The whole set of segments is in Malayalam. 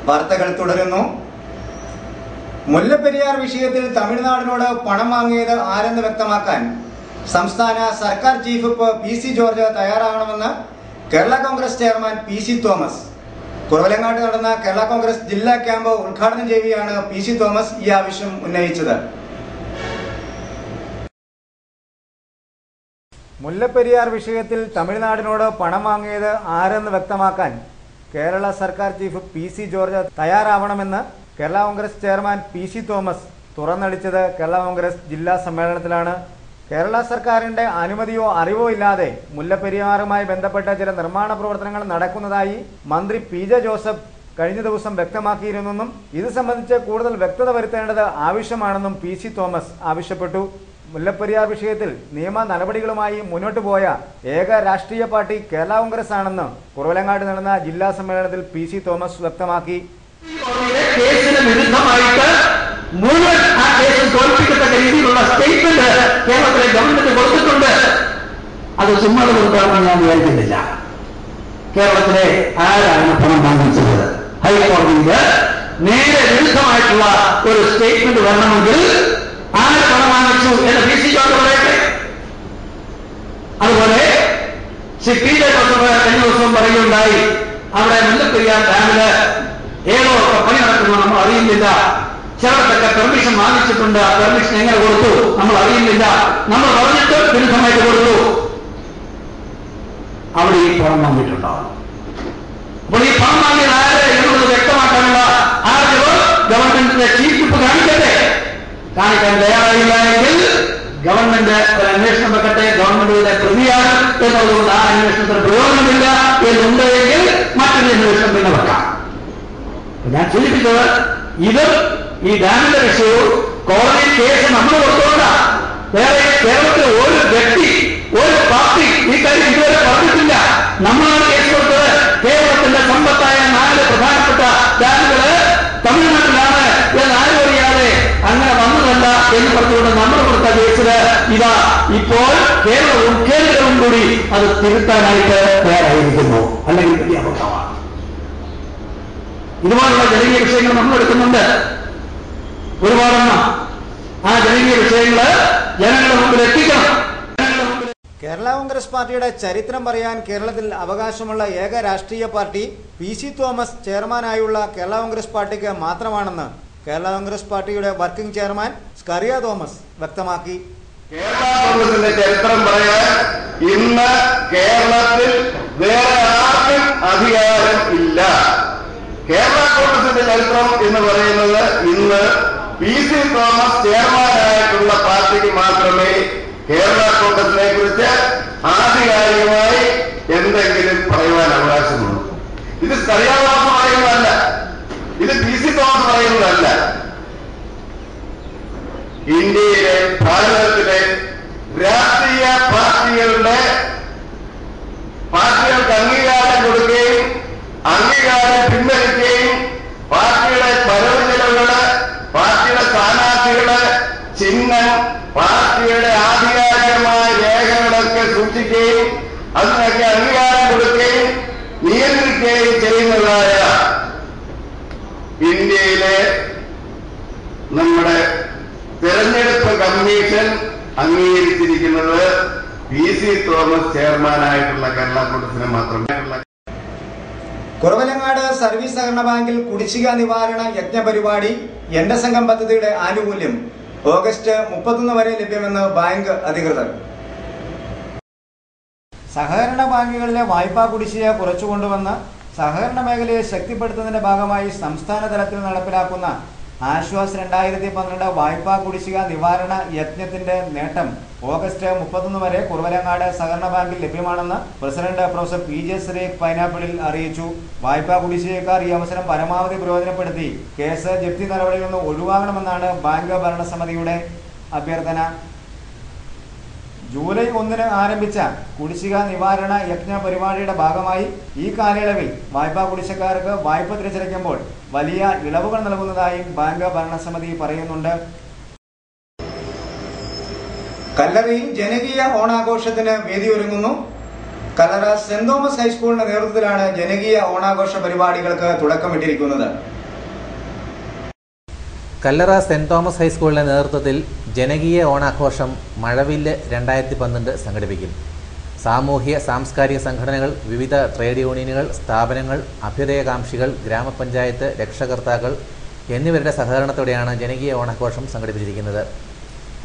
വാർത്തകൾ തുടരുന്നു. മുല്ലപ്പെരിയാർ വിഷയത്തിൽ തമിഴ്നാടിനോട് പണം വാങ്ങിയത് ആരെന്ന് വ്യക്തമാക്കാൻ സംസ്ഥാന സർക്കാർ ചീഫ് വിപ്പ് പി.സി. ജോർജ് തയ്യാറാകണമെന്ന് കേരള കോൺഗ്രസ് ചെയർമാൻ പി.സി. തോമസ്. കുറവലങ്ങാട്ട് നടന്ന കേരള കോൺഗ്രസ് ജില്ലാ ക്യാമ്പ് ഉദ്ഘാടനം ചെയ്യുകയാണ് പി.സി. തോമസ് ഈ ആവശ്യം ഉന്നയിച്ചത്. മുല്ലപ്പെരിയാർ വിഷയത്തിൽ തമിഴ്നാടിനോട് പണം വാങ്ങിയത് ആരെന്ന് വ്യക്തമാക്കാൻ കേരള സർക്കാർ ചീഫ് പി.സി. ജോർജ് തയ്യാറാവണമെന്ന് കേരള കോൺഗ്രസ് ചെയർമാൻ പി.സി. തോമസ് തുറന്നടിച്ചത് കേരള കോൺഗ്രസ് ജില്ലാ സമ്മേളനത്തിലാണ്. കേരള സർക്കാരിന്റെ അനുമതിയോ അറിവോ ഇല്ലാതെ മുല്ലപ്പെരിയാറുമായി ബന്ധപ്പെട്ട ചില നിർമ്മാണ പ്രവർത്തനങ്ങൾ നടക്കുന്നതായി മന്ത്രി പി. ജെ. ജോസഫ് കഴിഞ്ഞ ദിവസം വ്യക്തമാക്കിയിരുന്നെന്നും ഇത് സംബന്ധിച്ച് കൂടുതൽ വ്യക്തത വരുത്തേണ്ടത് ആവശ്യമാണെന്നും പി.സി. തോമസ് ആവശ്യപ്പെട്ടു. മുല്ലപ്പെരിയാർ വിഷയത്തിൽ നിയമ നടപടികളുമായി മുന്നോട്ടു പോയ ഏക രാഷ്ട്രീയ പാർട്ടി കേരള കോൺഗ്രസ് ആണെന്ന് കുറവലങ്ങാട് നടന്ന ജില്ലാ സമ്മേളനത്തിൽ പി.സി. തോമസ് വ്യക്തമാക്കി. കേസിന് വിരുദ്ധമായിട്ട് മുഴുവൻ ആ കേസിൽ തോൽപ്പിക്കത്തക്ക രീതിയിലുള്ള സ്റ്റേറ്റ്മെന്റ് കേരളത്തിലെ ഗവൺമെന്റ് കൊടുത്തിട്ടുണ്ട്. അത് ചുമ്മാ കൊടുക്കാമെന്ന് ഞാൻ വിചാരിക്കുന്നില്ല. കേരളത്തിലെ ആരാണ് പണം വാങ്ങിച്ചത്? ഹൈക്കോടതിയിൽ നേരെ വിരുദ്ധമായിട്ടുള്ള ഒരു സ്റ്റേറ്റ്മെന്റ് വരണമെങ്കിൽ ആര് പണം വാങ്ങിച്ചു എന്ന് പി.സി. ജോർജ് പറയട്ടെ. അതുപോലെ ശ്രീ പി. ജെ. ജോസഫ് കഴിഞ്ഞ ദിവസവും പറയുകയുണ്ടായി, അവിടെ മുല്ലപ്പെരിയാർ ഡാമില് ഏതോ പണി നടക്കുന്നു, നമ്മൾ അറിയുന്നില്ല. ചിലർക്കൊക്കെ പെർമിഷൻ വാങ്ങിച്ചിട്ടുണ്ട്, ആ പെർമിഷൻ എങ്ങനെ കൊടുത്തു നമ്മൾ അറിയുന്നില്ല. നമ്മൾ പറഞ്ഞിട്ട് വിരുദ്ധമായിട്ട് കൊടുത്തു. അവിടെ ഈ പണം വാങ്ങിയിട്ടുണ്ടോ? അപ്പോൾ ഈ പണം വാങ്ങിയത് ആര് എന്നുള്ളത് വ്യക്തമാക്കാനുള്ള ആർജവം ഗവൺമെന്റിന്റെ ചീഫ് വിപ്പ് കാണിക്കട്ടെ. കാണിക്കാൻ തയ്യാറായില്ല എങ്കിൽ ഗവൺമെന്റ് ഒരു അന്വേഷണം വെക്കട്ടെ. ഗവൺമെന്റിന്റെ പ്രതിയാണ് എന്നുള്ളതുകൊണ്ട് ആ അന്വേഷണത്തിന് പ്രയോജനമില്ല എന്നുണ്ട് എങ്കിൽ മറ്റൊരു അന്വേഷണം പിന്നെ വെക്കാം. ഞാൻ സൂചിപ്പിച്ചത് ഇത് ഈ ഡാമിന്റെ വിഷയവും കോടതി കേസ് നമ്മൾ കൊടുത്തോണ്ട. വേറെ കേരളത്തിലെ ഒരു വ്യക്തി, ഒരു പാർട്ടി ഈ കാര്യം ഇതുവരെ പറഞ്ഞിട്ടില്ല. നമ്മളാണ് കേസ് കൊടുത്തത്. കേരളത്തിന്റെ സമ്പത്തായ 4 പ്രധാനപ്പെട്ട ഡാമുകള് തമിഴ്നാട്ടിലാണ് എന്ന് ആരും അറിയാതെ അങ്ങനെ വന്നതല്ല എന്ന് പറഞ്ഞുകൊണ്ട് നമ്മൾ കൊടുത്ത കേസില് ഇതാ ഇപ്പോൾ കേരളവും കേന്ദ്രവും കൂടി അത് തിരുത്താനായിട്ട് തയ്യാറായിരിക്കുന്നു. അല്ലെങ്കിൽ വലിയ അബദ്ധമാണ്. ഇതുപോലുള്ള ജനകീയ വിഷയങ്ങൾ നമ്മൾ എടുക്കുന്നുണ്ട് ഒരുപാടെണ്ണം. ആ ജനകീയ വിഷയങ്ങള് ജനങ്ങളുടെ മുമ്പിൽ എത്തിക്കണം. കേരള കോൺഗ്രസ് പാർട്ടിയുടെ ചരിത്രം പറയാൻ കേരളത്തിൽ അവകാശമുള്ള ഏക രാഷ്ട്രീയ പാർട്ടി പി.സി. തോമസ് ചെയർമാനായുള്ള കേരള കോൺഗ്രസ് പാർട്ടിക്ക് മാത്രമാണെന്ന് കേരള കോൺഗ്രസ് പാർട്ടിയുടെ വർക്കിംഗ് ചെയർമാൻ സ്കറിയ തോമസ് വ്യക്തമാക്കി. കേരള കോൺഗ്രസിന്റെ ചരിത്രം പറയാൻ ഇന്ന് കേരളത്തിൽ വേറെ ആർക്കും അധികാരം ഇല്ല. കേരള കോൺഗ്രസിന്റെ ചരിത്രം എന്ന് പറയുന്നത് ഇന്ന് പി.സി. തോമസ് ചെയർമാനായിട്ടുള്ള പാർട്ടിക്ക് മാത്രമേ കേരള കോൺഗ്രസിനെ കുറിച്ച് ആധികാരികമായി എന്തെങ്കിലും പറയുവാൻ അവകാശമുള്ളൂ. ഇത് സ്കറിയ തോമസ് പറയുന്നതല്ല, ഇത് പി.സി. തോമസ് പറയുന്നതല്ല. ഇന്ത്യയിലെ ഭാരതത്തിലെ രാഷ്ട്രീയ പാർട്ടികൾക്ക് അംഗീകാരം കൊടുക്കുകയും അംഗീകാരം പിൻവലിക്കുകയും പാർട്ടിയുടെ വരവ് ചെലവുകള്, പാർട്ടിയുടെ സ്ഥാനാർത്ഥികള്, ചിഹ്നം, പാർട്ടിയുടെ ആധികാരികമായ രേഖകളൊക്കെ സൂക്ഷിക്കുകയും അതിനൊക്കെ അംഗീകാരം കൊടുക്കുകയും നിയന്ത്രിക്കുകയും ചെയ്യുന്നതായ ഇന്ത്യയിലെ നമ്മുടെ തെരഞ്ഞെടുപ്പ് കമ്മീഷൻ അംഗീകരിച്ചിരിക്കുന്നത് പി.സി. തോമസ് ചെയർമാനായിട്ടുള്ള കേരള കോൺഗ്രസിനെ മാത്രമേ. കുറവലങ്ങാട് സർവീസ് സഹകരണ ബാങ്കിൽ കുടിശ്ശിക നിവാരണ യജ്ഞ പരിപാടി എന്റെ സംഘം പദ്ധതിയുടെ ആനുകൂല്യം ഓഗസ്റ്റ് 31 വരെ ലഭ്യമെന്ന് ബാങ്ക് അധികൃതർ. സഹകരണ ബാങ്കുകളിലെ വായ്പാ കുടിശ്ശിക കുറച്ചുകൊണ്ടുവന്ന് സഹകരണ മേഖലയെ ശക്തിപ്പെടുത്തുന്നതിന്റെ ഭാഗമായി സംസ്ഥാന തലത്തിൽ നടപ്പിലാക്കുന്ന ആശ്വാസ് 2012 വായ്പാ കുടിശ്ശിക നിവാരണ യജ്ഞത്തിന്റെ നേട്ടം ഓഗസ്റ്റ് 31 വരെ കുറവലങ്ങാട് സഹകരണ ബാങ്കിൽ ലഭ്യമാണെന്ന് പ്രസിഡന്റ് പ്രൊഫസർ പി. ജെ. സരീഖ് പൈനാപ്പിളിൽ അറിയിച്ചു. വായ്പാ കുടിശ്ശികക്കാർ ഈ അവസരം പരമാവധി പ്രയോജനപ്പെടുത്തി കേസ് ജപ്തി നടപടിയിൽ നിന്ന് ഒഴിവാകണമെന്നാണ് ബാങ്ക് ഭരണസമിതിയുടെ അഭ്യർത്ഥന. ജൂലൈ 1 ആരംഭിച്ച കുടിശ്ശിക നിവാരണ യജ്ഞ പരിപാടിയുടെ ഭാഗമായി ഈ കാലയളവിൽ വായ്പാ കുടിശ്ശികക്കാർക്ക് വായ്പ തിരിച്ചടയ്ക്കുമ്പോൾ വലിയ ഇളവുകൾ നൽകുന്നതായും ബാങ്ക് ഭരണസമിതി പറയുന്നുണ്ട്. കല്ലറയിൽ ജനകീയ ഓണാഘോഷത്തിന് വേദിയൊരുങ്ങുന്നു. കല്ലറ സെന്റ് തോമസ് ഹൈസ്കൂളിന്റെ നേതൃത്വത്തിലാണ് ജനകീയ ഓണാഘോഷ പരിപാടികൾക്ക് തുടക്കമിട്ടിരിക്കുന്നത്. കല്ലറ സെന്റ് തോമസ് ഹൈസ്കൂളിന്റെ നേതൃത്വത്തിൽ ജനകീയ ഓണാഘോഷം മഴവില്ല് 2012 സംഘടിപ്പിക്കും. സാമൂഹ്യ സാംസ്കാരിക സംഘടനകൾ, വിവിധ ട്രേഡ് യൂണിയനുകൾ, സ്ഥാപനങ്ങൾ, അഭ്യുദയകാംക്ഷികൾ, ഗ്രാമപഞ്ചായത്ത്, രക്ഷകർത്താക്കൾ എന്നിവരുടെ സഹകരണത്തോടെയാണ് ജനകീയ ഓണാഘോഷം സംഘടിപ്പിച്ചിരിക്കുന്നത്.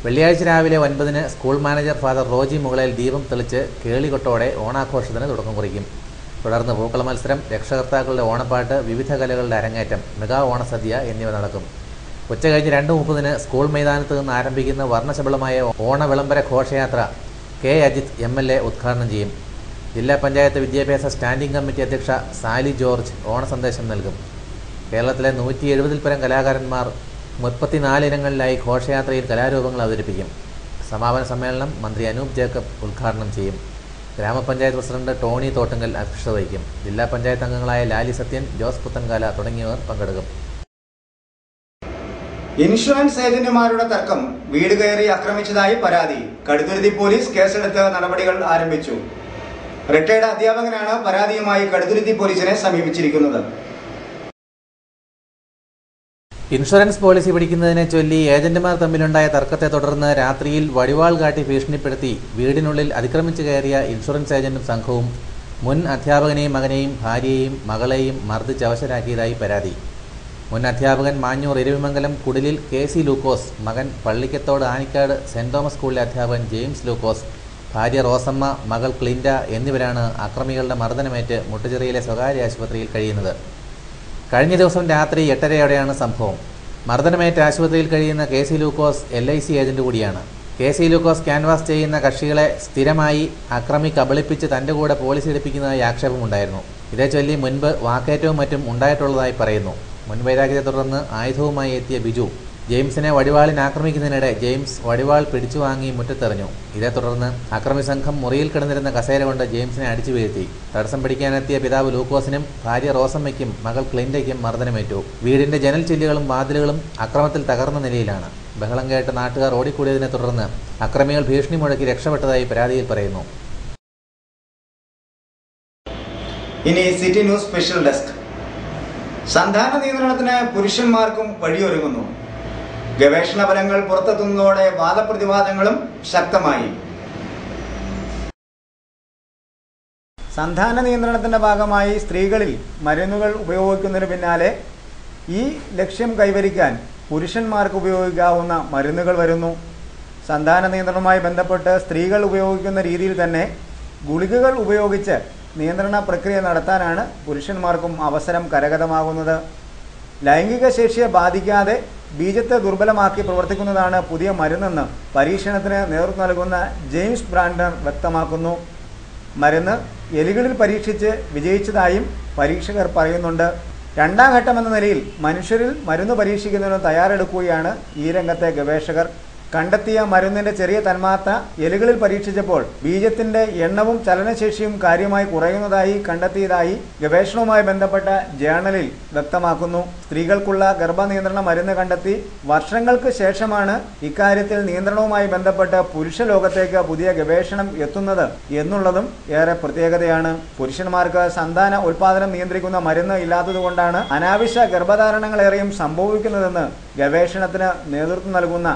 വെള്ളിയാഴ്ച രാവിലെ 9-ന് സ്കൂൾ മാനേജർ ഫാദർ റോജി മുകളയിൽ ദീപം തെളിച്ച് കേളികൊട്ടോടെ ഓണാഘോഷത്തിന് തുടക്കം കുറിക്കും. തുടർന്ന് പൂക്കള മത്സരം, രക്ഷകർത്താക്കളുടെ ഓണപ്പാട്ട്, വിവിധ കലകളുടെ അരങ്ങേറ്റം, മെഗാ ഓണസദ്യ എന്നിവ നടക്കും. ഉച്ചകഴിഞ്ഞ് 2:30-ന് സ്കൂൾ മൈതാനത്ത് നിന്ന് ആരംഭിക്കുന്ന വർണ്ണശബളമായ ഓണവിളംബര ഘോഷയാത്ര കെ അജിത് MLA ഉദ്ഘാടനം ചെയ്യും. ജില്ലാ പഞ്ചായത്ത് വിദ്യാഭ്യാസ സ്റ്റാൻഡിംഗ് കമ്മിറ്റി അധ്യക്ഷ സാലി ജോർജ് ഓണസന്ദേശം നൽകും. കേരളത്തിലെ 170-ൽ പരം കലാകാരന്മാർ 34 ഇനങ്ങളിലായി ഘോഷയാത്രയിൽ കലാരൂപങ്ങൾ അവതരിപ്പിക്കും. സമാപന സമ്മേളനം മന്ത്രി അനൂപ് ജേക്കബ് ഉദ്ഘാടനം ചെയ്യും. ഗ്രാമപഞ്ചായത്ത് പ്രസിഡന്റ് ടോണി തോട്ടുങ്കൽ അധ്യക്ഷത വഹിക്കും. ജില്ലാ പഞ്ചായത്ത് അംഗങ്ങളായ ലാലി സത്യൻ, ജോസ് പുത്തൻകാല തുടങ്ങിയവർ പങ്കെടുക്കും. ഇൻഷുറൻസ് ഏജന്റുമാരുടെ തർക്കം വീട് കയറി ആക്രമിച്ചതായി പരാതി. കടുത്തുരുത്തി പോലീസ് കേസെടുത്ത് നടപടികൾ ആരംഭിച്ചു. റിട്ടയർഡ് അധ്യാപകനാണ് പരാതിയുമായി കടുത്തുരുത്തി പോലീസിനെ സമീപിച്ചിരിക്കുന്നത്. ഇൻഷുറൻസ് പോളിസി പിടിക്കുന്നതിനെ ചൊല്ലി ഏജന്റുമാർ തമ്മിലുണ്ടായ തർക്കത്തെ തുടർന്ന് രാത്രിയിൽ വടിവാൾ കാട്ടി ഭീഷണിപ്പെടുത്തി വീടിനുള്ളിൽ അതിക്രമിച്ചു കയറിയ ഇൻഷുറൻസ് ഏജന്റും സംഘവും മുൻ അധ്യാപകനെയും മകനെയും ഭാര്യയെയും മകളെയും മർദ്ദിച്ച് അവശരാക്കിയതായി പരാതി. മുൻ അധ്യാപകൻ മാഞ്ഞൂർ ഇരവിമംഗലം കുടിലിൽ KC ലൂക്കോസ്, മകൻ പള്ളിക്കത്തോട് ആനിക്കാട് സെന്റ് തോമസ് സ്കൂളിലെ അധ്യാപകൻ ജെയിംസ് ലൂക്കോസ്, ഭാര്യ റോസമ്മ, മകൾ ക്ലിൻഡ എന്നിവരാണ് അക്രമികളുടെ മർദ്ദനമേറ്റ് മുട്ടുചിറയിലെ സ്വകാര്യ ആശുപത്രിയിൽ കഴിയുന്നത്. കഴിഞ്ഞ ദിവസം രാത്രി 8:30-ഓടെയാണ് സംഭവം. മർദ്ദനമേറ്റ് ആശുപത്രിയിൽ കഴിയുന്ന KC ലൂക്കോസ് LIC ഏജന്റ് കൂടിയാണ്. KC ലൂക്കോസ് ക്യാൻവാസ് ചെയ്യുന്ന കക്ഷികളെ സ്ഥിരമായി അക്രമി കബളിപ്പിച്ച് തൻ്റെ കൂടെ പോളിസി എടുപ്പിക്കുന്നതായി ആക്ഷേപമുണ്ടായിരുന്നു. ഇതേ ചൊല്ലി മുൻപ് വാക്കേറ്റവും മറ്റും ഉണ്ടായിട്ടുള്ളതായി പറയുന്നു. മുൻവൈരാഗ്യത്തെ തുടർന്ന് ആയുധവുമായി എത്തിയ ബിജു ജെയിംസിനെ വടിവാളിന് ആക്രമിക്കുന്നതിനിടെ ജെയിംസ് വടിവാൾ പിടിച്ചു വാങ്ങി മുറ്റത്തെറിഞ്ഞു. ഇതേ തുടർന്ന് അക്രമി സംഘം മുറിയിൽ കിടന്നിരുന്ന കസേര കൊണ്ട് ജെയിംസിനെ അടിച്ചു വീഴ്ത്തി. തടസ്സം പിടിക്കാനെത്തിയ പിതാവ് ലൂക്കോസിനും ഭാര്യ റോസമ്മയ്ക്കും മകൾ ക്ലിൻഡയ്ക്കും മർദ്ദനമേറ്റു. വീടിന്റെ ജനൽ ചില്ലുകളും വാതിലുകളും അക്രമത്തിൽ തകർന്ന നിലയിലാണ്. ബഹളം കേട്ട് നാട്ടുകാർ ഓടിക്കൂടിയതിനെ തുടർന്ന് അക്രമികൾ ഭീഷണി മുഴക്കി രക്ഷപ്പെട്ടതായി പരാതിയിൽ പറയുന്നു. ഇനി സിറ്റി ന്യൂസ് സ്പെഷ്യൽ ഡെസ്ക്. സന്താന നിയന്ത്രണത്തിന് പുരുഷന്മാർക്കും വഴിയൊരുങ്ങുന്നു. ഗവേഷണ ഫലങ്ങൾ പുറത്തെത്തുന്നതോടെ വാദപ്രതിവാദങ്ങളും ശക്തമായി. സന്താന നിയന്ത്രണത്തിന്റെ ഭാഗമായി സ്ത്രീകളിൽ മരുന്നുകൾ ഉപയോഗിക്കുന്നതിന് പിന്നാലെ ഈ ലക്ഷ്യം കൈവരിക്കാൻ പുരുഷന്മാർക്ക് ഉപയോഗിക്കാവുന്ന മരുന്നുകൾ വരുന്നു. സന്താന നിയന്ത്രണവുമായി ബന്ധപ്പെട്ട് സ്ത്രീകൾ ഉപയോഗിക്കുന്ന രീതിയിൽ തന്നെ ഗുളികകൾ ഉപയോഗിച്ച് നിയന്ത്രണ പ്രക്രിയ നടത്താനാണ് പുരുഷന്മാർക്കും അവസരം കരഗതമാകുന്നത്. ലൈംഗിക ശേഷിയെ ബാധിക്കാതെ ബീജത്തെ ദുർബലമാക്കി പ്രവർത്തിക്കുന്നതാണ് പുതിയ മരുന്നെന്ന് പരീക്ഷണത്തിന് നേതൃത്വം നൽകുന്ന ജെയിംസ് ബ്രാൻഡർ വ്യക്തമാക്കുന്നു. മരുന്ന് എലികളിൽ പരീക്ഷിച്ച് വിജയിച്ചതായും പരീക്ഷകർ പറയുന്നുണ്ട്. രണ്ടാം ഘട്ടമെന്ന നിലയിൽ മനുഷ്യരിൽ മരുന്ന് പരീക്ഷിക്കുന്നതിന് തയ്യാറെടുക്കുകയാണ് ഈ രംഗത്തെ ഗവേഷകർ. കണ്ടെത്തിയ മരുന്നിന്റെ ചെറിയ തന്മാത്ര എലികളിൽ പരീക്ഷിച്ചപ്പോൾ ബീജത്തിന്റെ എണ്ണവും ചലനശേഷിയും കാര്യമായി കുറയുന്നതായി കണ്ടെത്തിയതായി ഗവേഷണവുമായി ബന്ധപ്പെട്ട ജേർണലിൽ വ്യക്തമാക്കുന്നു. സ്ത്രീകൾക്കുള്ള ഗർഭനിയന്ത്രണ മരുന്ന് കണ്ടെത്തി വർഷങ്ങൾക്ക് ശേഷമാണ് ഇക്കാര്യത്തിൽ നിയന്ത്രണവുമായി ബന്ധപ്പെട്ട് പുരുഷ ലോകത്തേക്ക് പുതിയ ഗവേഷണം എത്തുന്നത് എന്നുള്ളതും ഏറെ പ്രത്യേകതയാണ്. പുരുഷന്മാർക്ക് സന്താന ഉൽപാദനം നിയന്ത്രിക്കുന്ന മരുന്ന് ഇല്ലാത്തതുകൊണ്ടാണ് അനാവശ്യ ഗർഭധാരണങ്ങളേറെയും സംഭവിക്കുന്നതെന്ന് ഗവേഷണത്തിന് നേതൃത്വം നൽകുന്ന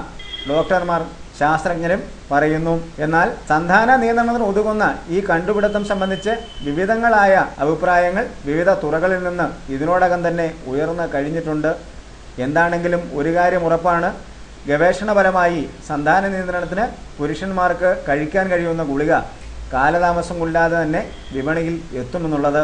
ഡോക്ടർമാർ, ശാസ്ത്രജ്ഞരും പറയുന്നു. എന്നാൽ സന്താന നിയന്ത്രണത്തിന് ഉതകുന്ന ഈ കണ്ടുപിടുത്തം സംബന്ധിച്ച് വിവിധങ്ങളായ അഭിപ്രായങ്ങൾ വിവിധ തുറകളിൽ നിന്ന് ഇതിനോടകം തന്നെ ഉയർന്നു കഴിഞ്ഞിട്ടുണ്ട്. എന്താണെങ്കിലും ഒരു കാര്യം ഉറപ്പാണ്, ഗവേഷണപരമായി സന്താന നിയന്ത്രണത്തിന് പുരുഷന്മാർക്ക് കഴിക്കാൻ കഴിയുന്ന ഗുളിക കാലതാമസം കൂടാതെ തന്നെ വിപണിയിൽ എത്തുമെന്നുള്ളത്.